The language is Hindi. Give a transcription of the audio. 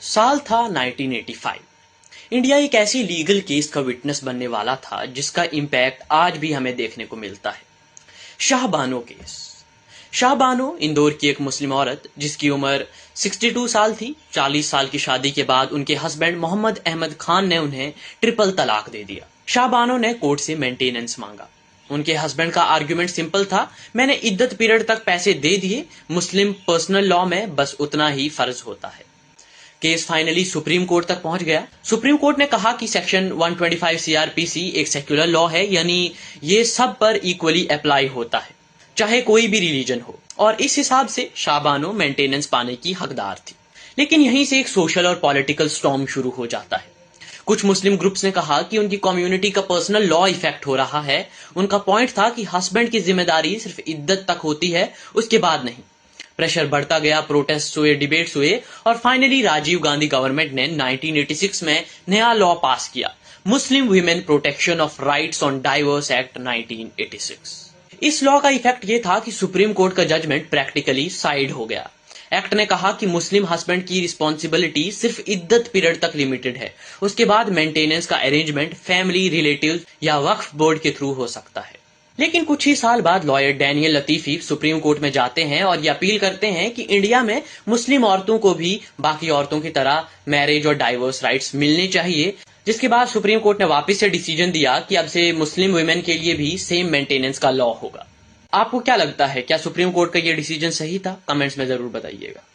साल था 1985। इंडिया एक ऐसी लीगल केस का विटनेस बनने वाला था जिसका इम्पैक्ट आज भी हमें देखने को मिलता है। शाहबानो केस। शाहबानो इंदौर की एक मुस्लिम औरत जिसकी उम्र 62 साल थी। 40 साल की शादी के बाद उनके हस्बैंड मोहम्मद अहमद खान ने उन्हें ट्रिपल तलाक दे दिया। शाहबानो ने कोर्ट से मेंटेनेंस मांगा। उनके हस्बैंड का आर्ग्यूमेंट सिंपल था, मैंने इद्दत पीरियड तक पैसे दे दिए, मुस्लिम पर्सनल लॉ में बस उतना ही फर्ज होता है। केस फाइनली सुप्रीम कोर्ट तक पहुंच गया। सुप्रीम कोर्ट ने कहा कि सेक्शन 125 सीआरपीसी एक सेक्युलर लॉ है, यानी ये सब पर इक्वली अप्लाई होता है, चाहे कोई भी रिलीजन हो, और इस हिसाब से शाहबानो मेंटेनेंस पाने की हकदार थी। लेकिन यहीं से एक सोशल और पॉलिटिकल स्टॉर्म शुरू हो जाता है। कुछ मुस्लिम ग्रुप्स ने कहा कि उनकी कम्युनिटी का पर्सनल लॉ इफेक्ट हो रहा है। उनका पॉइंट था कि हस्बैंड की जिम्मेदारी सिर्फ इद्दत तक होती है, उसके बाद नहीं। प्रेशर बढ़ता गया, प्रोटेस्ट हुए, डिबेट्स हुए, और फाइनली राजीव गांधी गवर्नमेंट ने 1986 में नया लॉ पास किया, मुस्लिम women protection of rights on diverse act 1986। इस लॉ का इफेक्ट ये था कि सुप्रीम कोर्ट का जजमेंट प्रैक्टिकली साइड हो गया। एक्ट ने कहा कि मुस्लिम हस्बैंड की रिस्पॉन्सिबिलिटी सिर्फ इद्दत पीरियड तक लिमिटेड है, उसके बाद मेंटेनेंस का अरेंजमेंट फैमिली, रिलेटिव्स या वक्फ बोर्ड के थ्रू हो सकता है। लेकिन कुछ ही साल बाद लॉयर डैनियल लतीफी सुप्रीम कोर्ट में जाते हैं और ये अपील करते हैं कि इंडिया में मुस्लिम औरतों को भी बाकी औरतों की तरह मैरिज और डाइवोर्स राइट्स मिलने चाहिए, जिसके बाद सुप्रीम कोर्ट ने वापस से डिसीजन दिया कि अब से मुस्लिम वुमेन के लिए भी सेम मेंटेनेंस का लॉ होगा। आपको क्या लगता है, क्या सुप्रीम कोर्ट का ये डिसीजन सही था? कमेंट्स में जरूर बताइएगा।